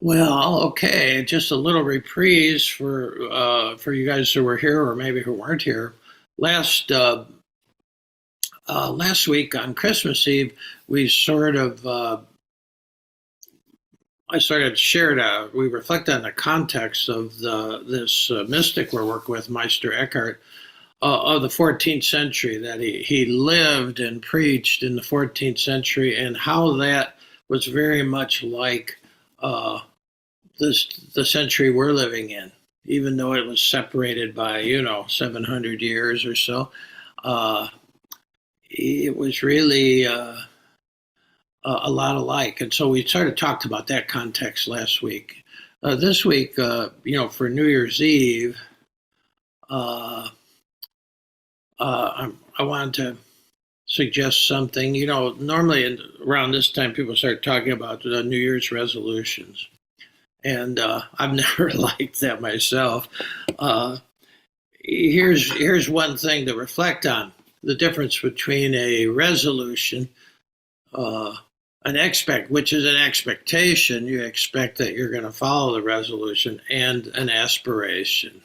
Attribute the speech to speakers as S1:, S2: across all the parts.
S1: Well, okay, just a little reprise for you guys who were here or maybe who weren't here. Last last week on Christmas Eve, we sort of I sort of shared we reflect on the context of this mystic we're working with, Meister Eckhart, of the 14th century. That he lived and preached in the 14th century, and how that was very much like. Uh, the century we're living in, even though it was separated by 700 years or so. Uh, it was really a lot alike, and so we sort of talked about that context last week. This week, for New Year's Eve, uh, I wanted to suggest something. Normally around this time, people start talking about New Year's resolutions. And I've never liked that myself. Uh, here's one thing to reflect on: the difference between a resolution, uh, which is an expectation. You expect that you're going to follow the resolution, and an aspiration.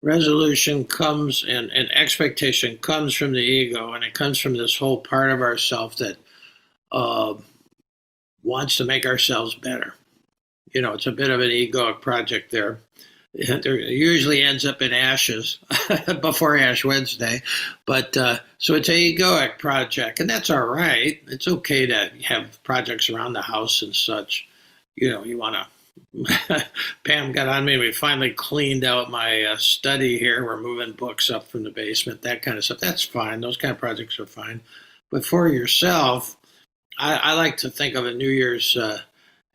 S1: Resolution comes and expectation comes from the ego, and it comes from this whole part of ourself that uh, wants to make ourselves better. It's a bit of an egoic project there. It usually ends up in ashes before Ash Wednesday. But so it's an egoic project, and that's all right. It's okay to have projects around the house and such. You want to. Pam got on me. We finally cleaned out my study here. We're moving books up from the basement, that kind of stuff. That's fine. Those kind of projects are fine. But for yourself, I like to think of a New Year's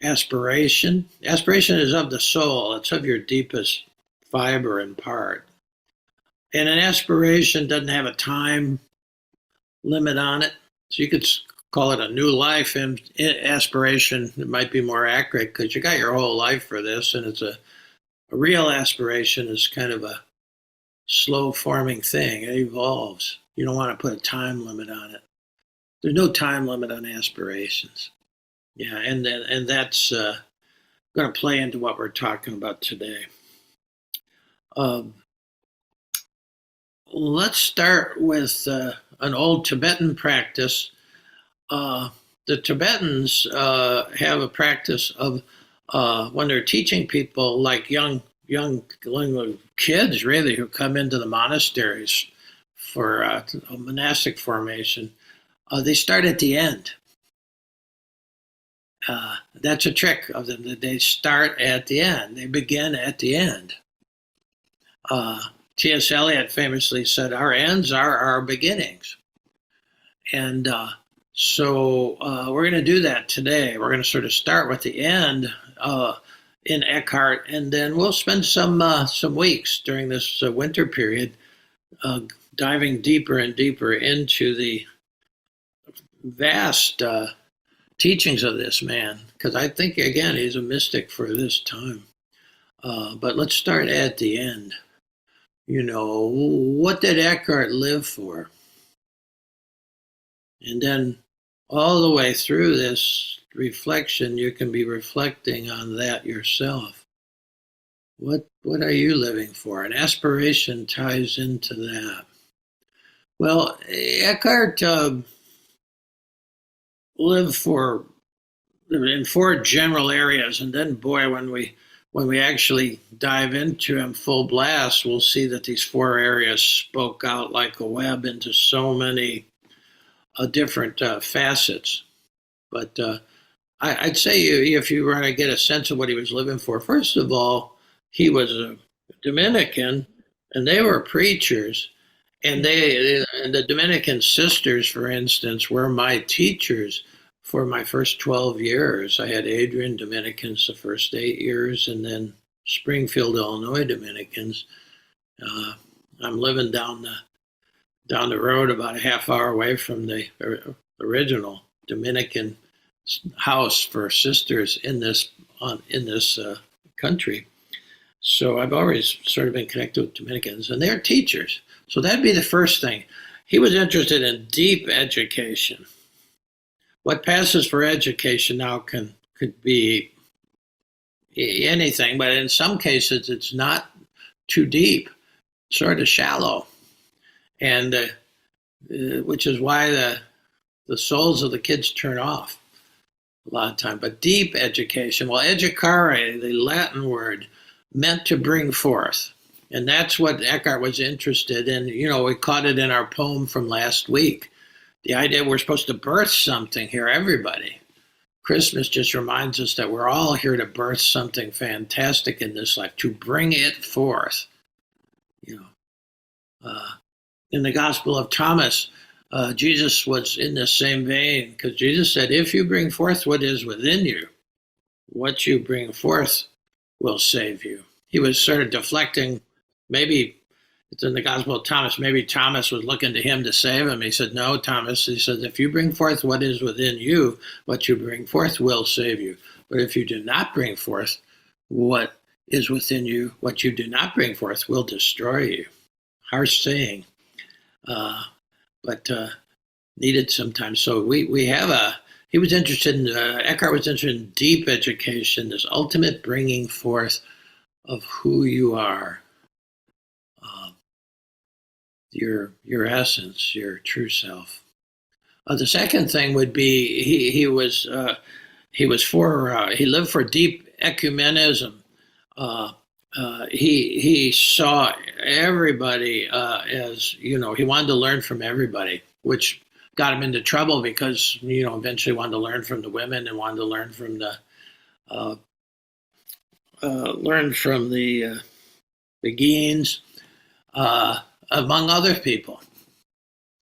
S1: aspiration. Aspiration is of the soul. It's of your deepest fiber and part. And an aspiration doesn't have a time limit on it. So you could call it a new life and aspiration. It might be more accurate because you got your whole life for this. And it's a real aspiration is kind of a slow forming thing. It evolves. You don't want to put a time limit on it. There's no time limit on aspirations. Yeah, and that's going to play into what we're talking about today. Um, let's start with an old Tibetan practice. The Tibetans have a practice of when they're teaching people, like young kids, really, who come into the monasteries for a monastic formation. They start at the end. That's a trick of them. That they start at the end. They begin at the end. T.S. Eliot famously said, "Our ends are our beginnings," and so we're going to do that today. We're going to sort of start with the end in Eckhart, and then we'll spend some weeks during this winter period diving deeper and deeper into the vast teachings of this man, because I think, again, he's a mystic for this time. But let's start at the end. What did Eckhart live for? And then all the way through this reflection, you can be reflecting on that yourself. What are you living for? And aspiration ties into that. Well, Eckhart lived in four general areas, and then, boy, when we actually dive into him full blast, we'll see that these four areas spoke out like a web into so many different facets. But I'd say if you were to get a sense of what he was living for, first of all, he was a Dominican, and they were preachers. And the Dominican sisters, for instance, were my teachers for my first 12 years. I had Adrian Dominicans the first 8 years, and then Springfield, Illinois Dominicans. I'm living down the road, about a half hour away from the original Dominican house for sisters in this country. So I've always sort of been connected with Dominicans, and they're teachers. So that'd be the first thing. He was interested in deep education. What passes for education now could be anything, but in some cases it's not too deep, sort of shallow, and which is why the souls of the kids turn off a lot of time. But deep education, well, educare, the Latin word, meant to bring forth. And that's what Eckhart was interested in. You know, we caught it in our poem from last week. The idea we're supposed to birth something here, everybody. Christmas just reminds us that we're all here to birth something fantastic in this life, to bring it forth. You know, in the Gospel of Thomas, Jesus was in the same vein, because Jesus said, if you bring forth what is within you, what you bring forth will save you. He was sort of deflecting, maybe it's in the Gospel of Thomas, maybe Thomas was looking to him to save him. He said, no, Thomas, he said, if you bring forth what is within you, what you bring forth will save you. But if you do not bring forth what is within you, what you do not bring forth will destroy you. Harsh saying, but needed sometimes. So we have he was interested in, Eckhart was interested in deep education, this ultimate bringing forth of who you are. Your essence, your true self. The second thing would be he lived for deep ecumenism. He saw everybody as, you know, he wanted to learn from everybody, which got him into trouble because, you know, eventually wanted to learn from the women and wanted to learn from the Beguines. Among other people.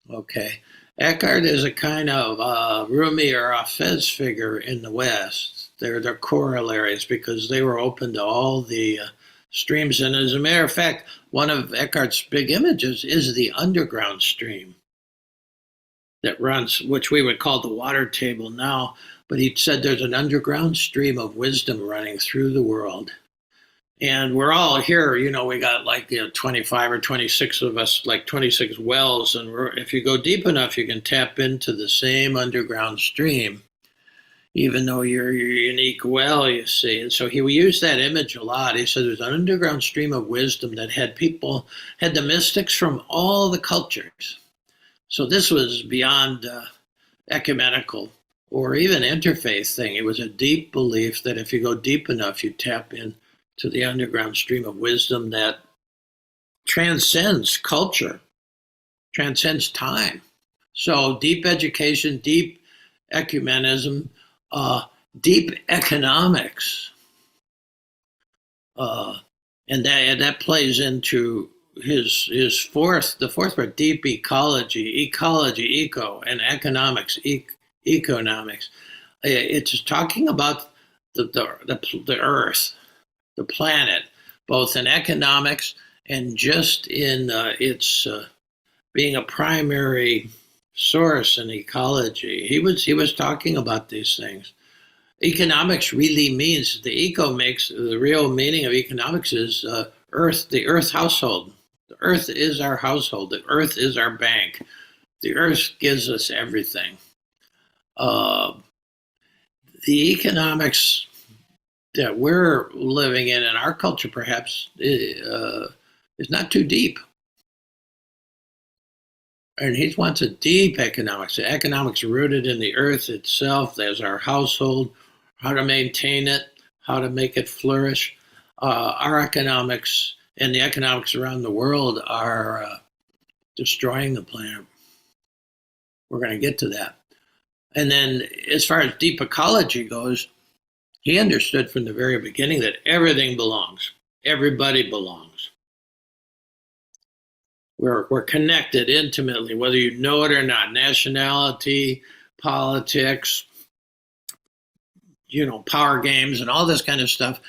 S1: Okay. Eckhart is a kind of Rumi or Hafez figure in the West. They're corollaries because they were open to all the streams. And as a matter of fact, one of Eckhart's big images is the underground stream that runs, which we would call the water table now. But he said there's an underground stream of wisdom running through the world. And we're all here, you know, we got like 25 or 26 of us, like 26 wells. And if you go deep enough, you can tap into the same underground stream, even though you're your unique well, you see. And so he used that image a lot. He said there's an underground stream of wisdom that had the mystics from all the cultures. So this was beyond ecumenical or even interfaith thing. It was a deep belief that if you go deep enough, you tap in to the underground stream of wisdom that transcends culture, transcends time. So deep education, deep ecumenism, deep economics, and that plays into the fourth part, deep ecology, eco, and economics, economics. It's talking about the earth, the planet, both in economics and just in its being a primary source in ecology. He was talking about these things. Economics really means the real meaning of economics is earth, the earth household. The earth is our household. The earth is our bank. The earth gives us everything. The economics that we're living in our culture perhaps is not too deep. And he wants a deep economics rooted in the earth itself. There's our household, how to maintain it, how to make it flourish. Our economics and the economics around the world are destroying the planet. We're going to get to that. And then as far as deep ecology goes, he understood from the very beginning that everything belongs. Everybody belongs. We're connected intimately, whether you know it or not. Nationality, politics, power games and all this kind of stuff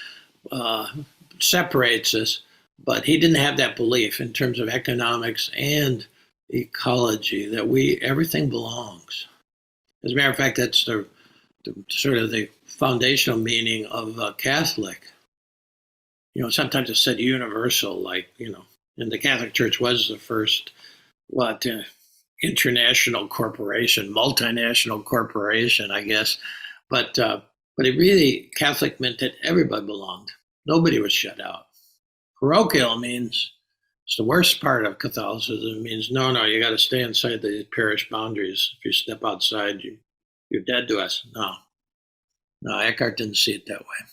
S1: separates us. But he didn't have that belief in terms of economics and ecology, that everything belongs. As a matter of fact, that's the sort of the foundational meaning of Catholic. Sometimes it's said universal, like, and the Catholic Church was the first, international corporation, multinational corporation, I guess. But But it really, Catholic meant that everybody belonged. Nobody was shut out. Parochial means, it's the worst part of Catholicism. It means, no, you got to stay inside the parish boundaries. If you step outside, you're dead to us. No, Eckhart didn't see it that way.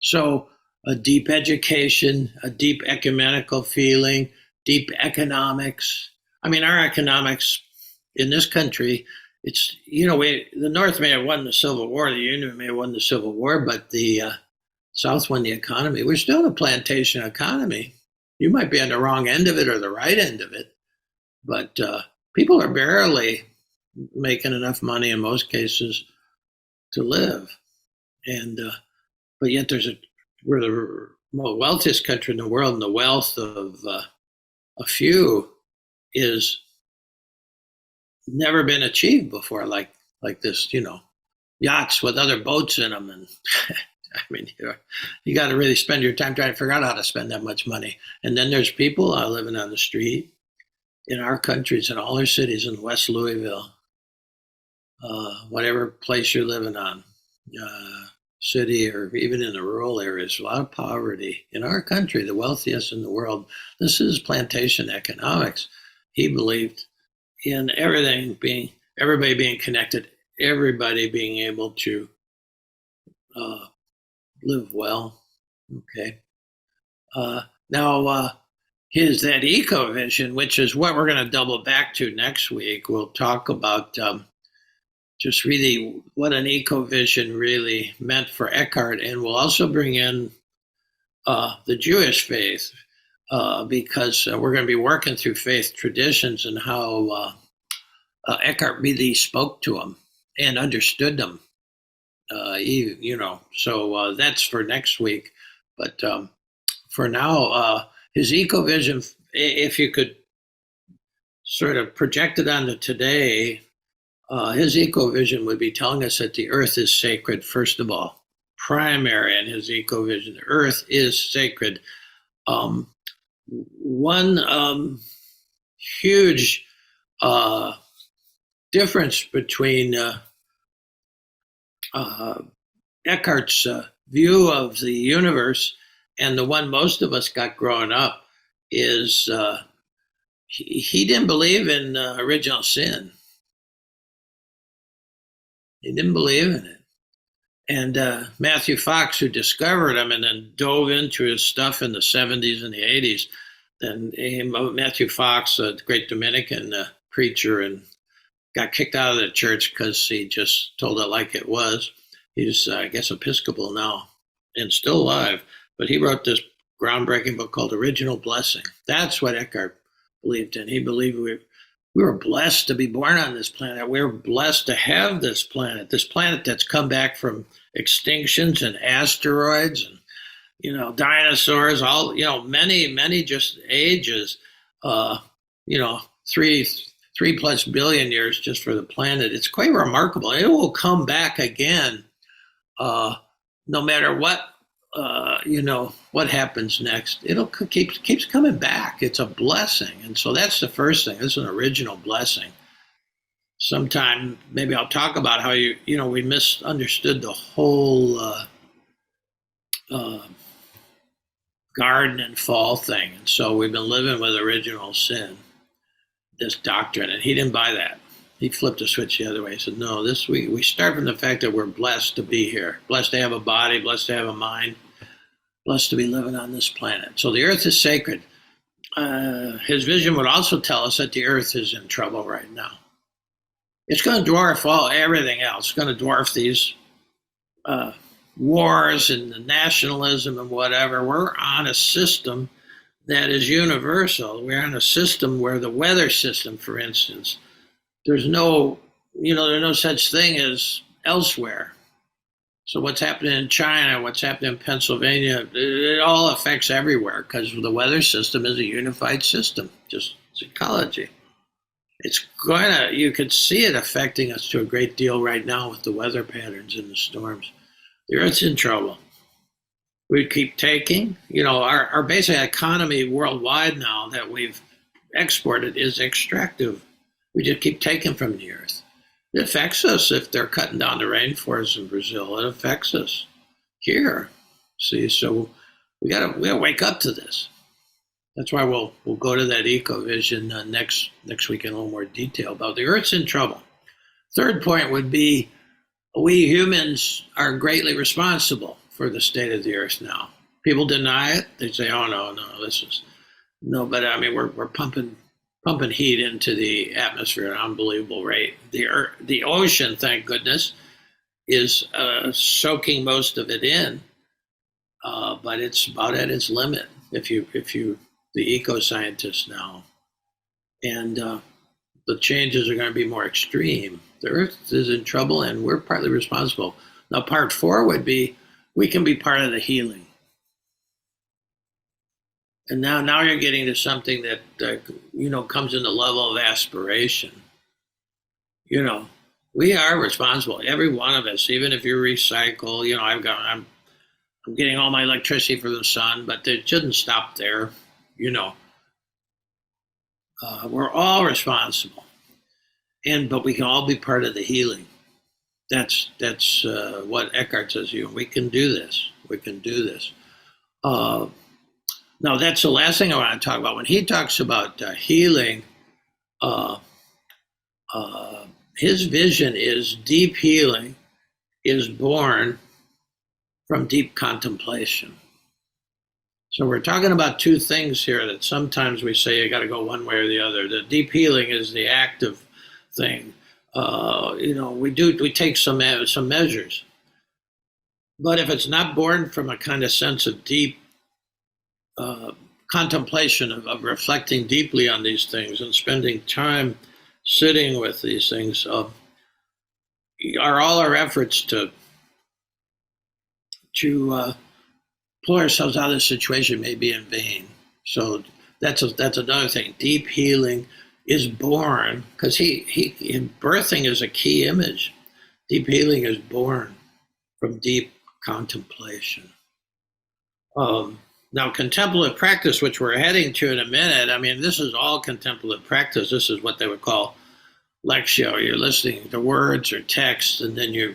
S1: So a deep education, a deep ecumenical feeling, deep economics. I mean, our economics in this country, it's, the North may have won the Civil War, the Union may have won the Civil War, but the South won the economy. We're still in a plantation economy. You might be on the wrong end of it or the right end of it, but people are barely making enough money in most cases to live. And but yet we're the most wealthiest country in the world, and the wealth of a few is never been achieved before, like this, yachts with other boats in them. And I mean, you got to really spend your time trying to figure out how to spend that much money. And then there's people living on the street in our countries, in all our cities, in West Louisville, whatever place you're living on, city, or even in the rural areas, a lot of poverty in our country, the wealthiest in the world. This is plantation economics. He believed in everybody being connected, everybody being able to live well. Okay. Now, here's that eco-vision, which is what we're going to double back to next week. We'll talk about just really what an eco-vision really meant for Eckhart, and we'll also bring in the Jewish faith, because we're going to be working through faith traditions and how Eckhart really spoke to them and understood them. So that's for next week. But for now, his eco-vision, if you could sort of project it onto today, his eco-vision would be telling us that the earth is sacred, first of all. Primary in his eco-vision, the earth is sacred. One huge difference between Eckhart's view of the universe and the one most of us got growing up is he didn't believe in original sin. He didn't believe in it. And Matthew Fox, who discovered him and then dove into his stuff in the 70s and the 80s, then Matthew Fox, a great Dominican preacher, and got kicked out of the church because he just told it like it was. He's, I guess, Episcopal now and still alive. But he wrote this groundbreaking book called Original Blessing. That's what Eckhart believed in. He believed we were blessed to be born on this planet. We were blessed to have this planet that's come back from extinctions and asteroids and, dinosaurs, all, many just ages, 3+ billion years just for the planet. It's quite remarkable. It will come back again, no matter what, what happens next. It'll keeps coming back. It's a blessing. And so that's the first thing. It's an original blessing. Sometime maybe I'll talk about how we misunderstood the whole garden and fall thing. And so we've been living with original sin, this doctrine, and he didn't buy that. He flipped the switch the other way. He said, no, we start from the fact that we're blessed to be here, blessed to have a body, blessed to have a mind, blessed to be living on this planet. So the earth is sacred. His vision would also tell us that the earth is in trouble right now. It's going to dwarf everything else. It's going to dwarf these wars and the nationalism and whatever. We're on a system that is universal. We're on a system where the weather system, for instance, there's no such thing as elsewhere. So what's happening in China, what's happening in Pennsylvania, it all affects everywhere because the weather system is a unified system, just ecology. You could see it affecting us to a great deal right now with the weather patterns and the storms. The earth's in trouble. We keep taking, our basic economy worldwide now that we've exported is extractive. We just keep taking from the earth. It affects us if they're cutting down the rainforest in Brazil. It affects us here. See, so we gotta wake up to this. That's why we'll go to that ecovision next week in a little more detail about the Earth's in trouble. Third point would be we humans are greatly responsible for the state of the Earth now. People deny it. They say, "Oh no, this is no." But I mean, we're pumping heat into the atmosphere at an unbelievable rate. The ocean, thank goodness, is soaking most of it in, but it's about at its limit. If you the eco scientists now, and the changes are going to be more extreme. The Earth is in trouble, and we're partly responsible. Now, part four would be we can be part of the healing. And now you're getting to something that comes in the level of aspiration. We are responsible. Every one of us, even if you recycle. I'm getting all my electricity from the sun, but it shouldn't stop there. We're all responsible, but we can all be part of the healing. That's what Eckhart says. We can do this. We can do this. Now, that's the last thing I want to talk about. When he talks about healing, his vision is deep healing is born from deep contemplation. So we're talking about two things here that sometimes we say you got to go one way or the other. The deep healing is the active thing. We take some measures, but if it's not born from a kind of sense of deep contemplation of reflecting deeply on these things and spending time sitting with these things, are all our efforts to pull ourselves out of this situation may be in vain. So that's another thing. Deep healing is born because birthing is a key image. Deep healing is born from deep contemplation. Now, contemplative practice, which we're heading to in a minute, I mean, this is all contemplative practice. This is what they would call lectio. You're listening to words or text, and then you're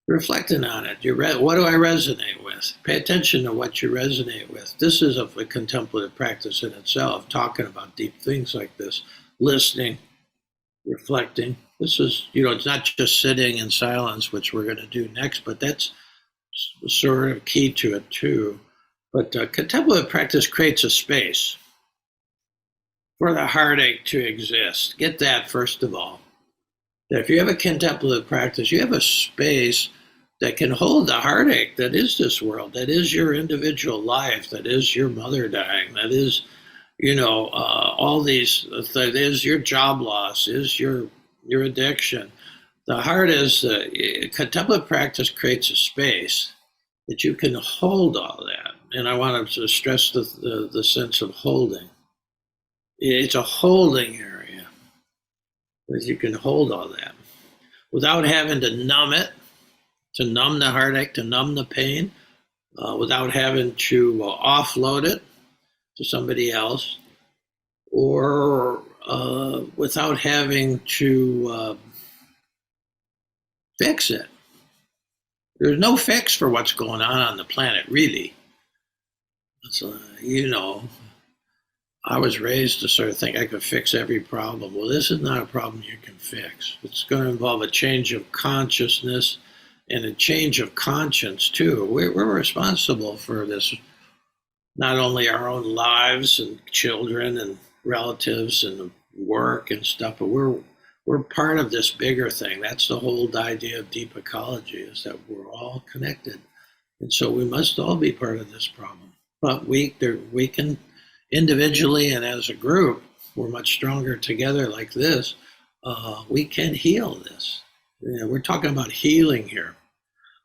S1: reflecting on it. What do I resonate with? Pay attention to what you resonate with. This is a contemplative practice in itself, talking about deep things like this, listening, reflecting. This is, it's not just sitting in silence, which we're going to do next, but that's sort of key to it too. But contemplative practice creates a space for the heartache to exist. Get that first of all. That if you have a contemplative practice, you have a space that can hold the heartache that is this world, that is your individual life, that is your mother dying, that is, all these, that is your job loss, is your addiction. The heart is, contemplative practice creates a space that you can hold all that. And I want to stress the sense of holding. It's a holding area, because you can hold all that without having to numb it, to numb the heartache, to numb the pain, without having to offload it to somebody else, or without having to fix it. There's no fix for what's going on the planet, really. So, I was raised to sort of think I could fix every problem. Well, this is not a problem you can fix. It's going to involve a change of consciousness and a change of conscience, too. We're responsible for this, not only our own lives and children and relatives and work and stuff, but we're part of this bigger thing. That's the whole idea of deep ecology, is that we're all connected. And so we must all be part of this problem. But we can, individually and as a group, we're much stronger together like this. We can heal this. We're talking about healing here.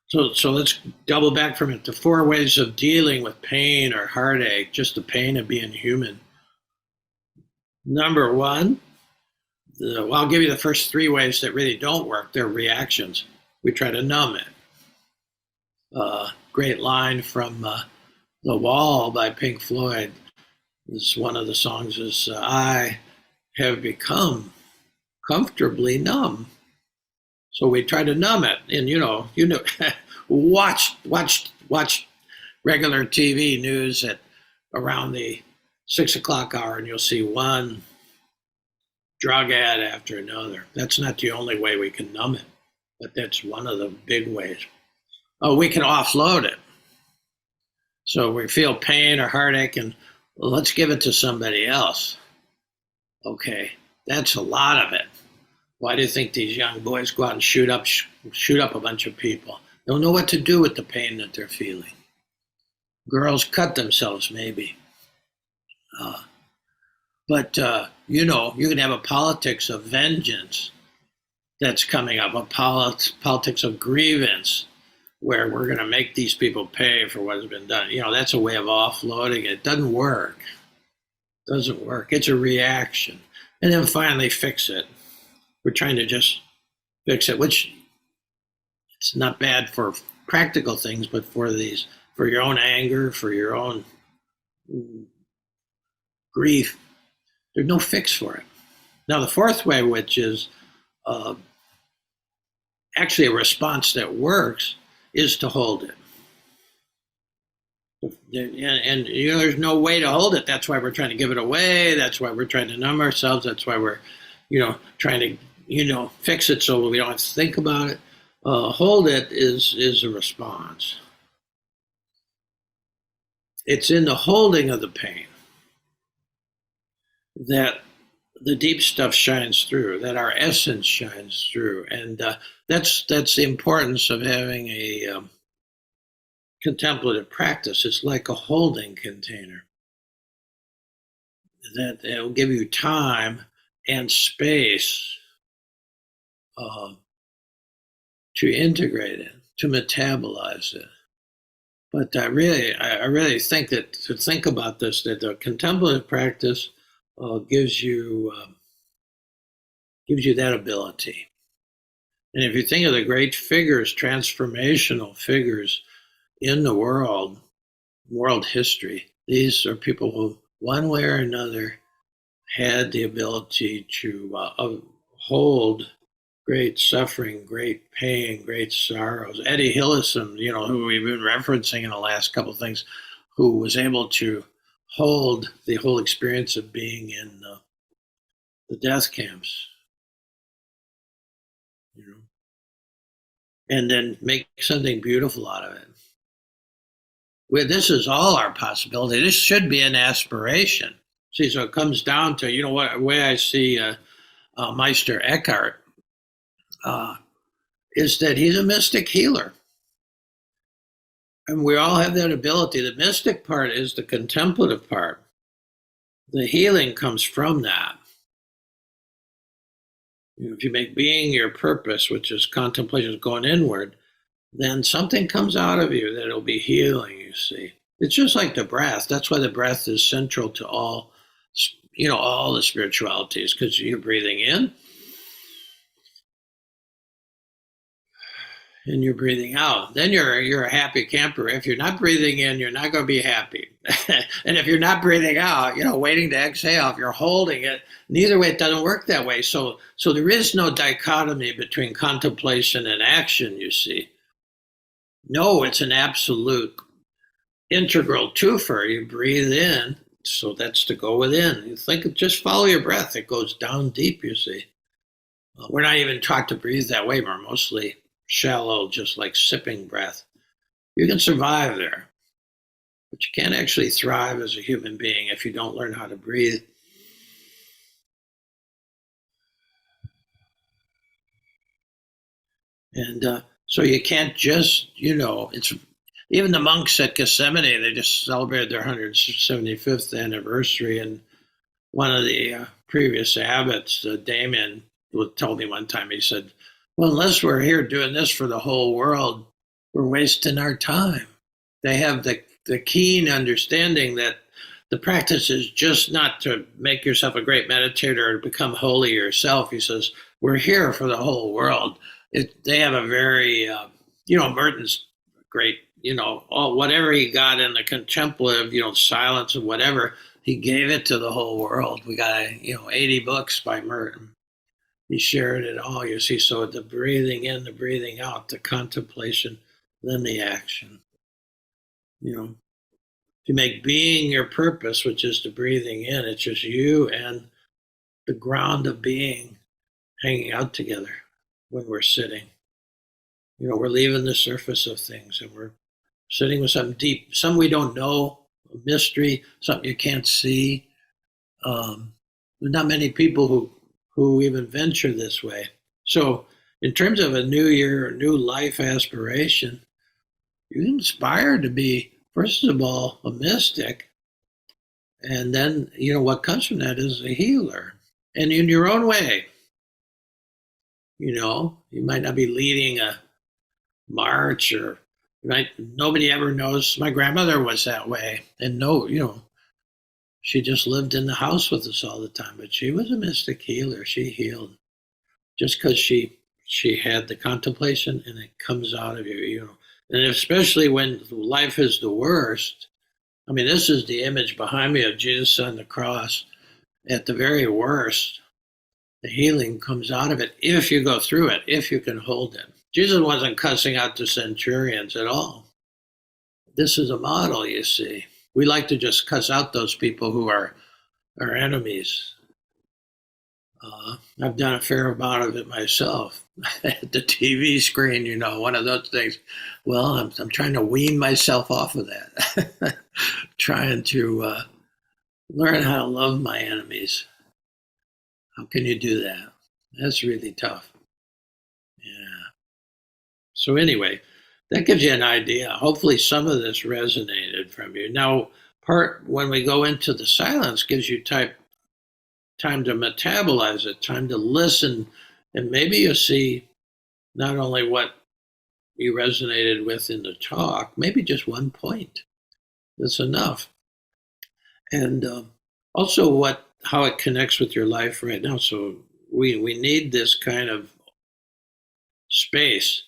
S1: So let's double back from it to 4 ways of dealing with pain or heartache, just the pain of being human. Number 1, I'll give you the first 3 ways that really don't work. They're reactions. We try to numb it. Great line from The Wall by Pink Floyd. Is one of the songs is, I have become comfortably numb. So we try to numb it, and watch regular TV news at around the 6 o'clock hour, and you'll see one drug ad after another. That's not the only way we can numb it, but that's one of the big ways. Oh, we can offload it. So we feel pain or heartache, and let's give it to somebody else. Okay, that's a lot of it. Why do you think these young boys go out and shoot up a bunch of people? They don't know what to do with the pain that they're feeling. Girls cut themselves, maybe. But you can have a politics of vengeance that's coming up, a politics of grievance, where we're going to make these people pay for what has been done. That's a way of offloading it. It doesn't work. It's a reaction. And then finally fix it. We're trying to just fix it, which it's not bad for practical things, but for your own anger, for your own grief, there's no fix for it. Now, the fourth way, which is actually a response that works, is to hold it. And there's no way to hold it. That's why we're trying to give it away. That's why we're trying to numb ourselves. That's why we're, trying to, fix it so we don't have to think about it. Hold it is a response. It's in the holding of the pain that the deep stuff shines through, that our essence shines through. And that's the importance of having a contemplative practice. It's like a holding container that will give you time and space to integrate it, to metabolize it. But I really think that to think about this, that the contemplative practice gives you that ability. And if you think of the great figures, transformational figures in the world history, these are people who, one way or another, had the ability to hold great suffering, great pain, great sorrows. Eddie Hillesum, who we've been referencing in the last couple of things, who was able to hold the whole experience of being in the death camps, and then make something beautiful out of it. This is all our possibility. This should be an aspiration. See, so it comes down to, what way I see Meister Eckhart is that he's a mystic healer. And we all have that ability. The mystic part is the contemplative part. The healing comes from that. If you make being your purpose, which is contemplation, going inward, then something comes out of you that'll be healing, you see. It's just like the breath. That's why the breath is central to all the spiritualities, because you're breathing in and you're breathing out. Then you're a happy camper. If you're not breathing in, you're not going to be happy. And if you're not breathing out, waiting to exhale, if you're holding it, neither way, it doesn't work that way. So there is no dichotomy between contemplation and action, you see. No, it's an absolute integral twofer. You breathe in, so that's to go within. You think, just follow your breath. It goes down deep, you see. We're not even taught to breathe that way. We're mostly shallow, just like sipping breath. You can survive there, but you can't actually thrive as a human being if you don't learn how to breathe. And so you can't just, it's even the monks at Gethsemane, they just celebrated their 175th anniversary. And one of the previous abbots, Damien, told me one time, he said, well, unless we're here doing this for the whole world, we're wasting our time. They have the keen understanding that the practice is just not to make yourself a great meditator or to become holy yourself. He says, we're here for the whole world. They have a very, Merton's great, whatever he got in the contemplative, silence and whatever, he gave it to the whole world. We got, 80 books by Merton. He shared it all, you see. So the breathing in, the breathing out, the contemplation, then the action. You know, if you make being your purpose, which is the breathing in, it's just you and the ground of being hanging out together when we're sitting. We're leaving the surface of things and we're sitting with something deep, something we don't know, a mystery, something you can't see. There's not many people who even venture this way. So, in terms of a new year, a new life aspiration, you're inspired to be, first of all, a mystic, and then what comes from that is a healer, and in your own way. You might not be leading a march or nobody ever knows. My grandmother was that way, and she just lived in the house with us all the time, but she was a mystic healer. She healed just because she had the contemplation, and it comes out of you. And especially when life is the worst. I mean, this is the image behind me of Jesus on the cross. At the very worst, the healing comes out of it if you go through it, if you can hold it. Jesus wasn't cussing out the centurions at all. This is a model, you see. We like to just cuss out those people who are our enemies. I've done a fair amount of it myself. At the TV screen, one of those things. Well, I'm trying to wean myself off of that. Trying to learn how to love my enemies. How can you do that? That's really tough. Yeah. So anyway, that gives you an idea. Hopefully some of this resonated from you. Now, when we go into the silence gives you time to metabolize it, time to listen, and maybe you see not only what you resonated with in the talk, maybe just one point. That's enough. And also how it connects with your life right now. So we need this kind of space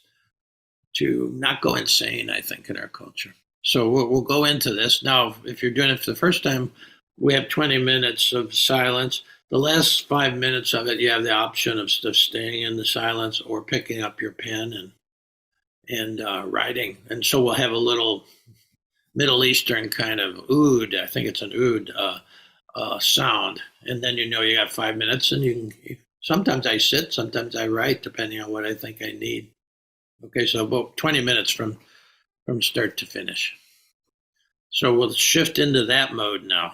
S1: to not go insane, I think, in our culture. So we'll go into this. Now, if you're doing it for the first time, we have 20 minutes of silence. The last 5 minutes of it, you have the option of staying in the silence or picking up your pen and writing. And so we'll have a little Middle Eastern kind of oud, I think it's an oud sound. And then you have 5 minutes, and sometimes I sit, sometimes I write, depending on what I think I need. Okay, so about 20 minutes from start to finish. So we'll shift into that mode now.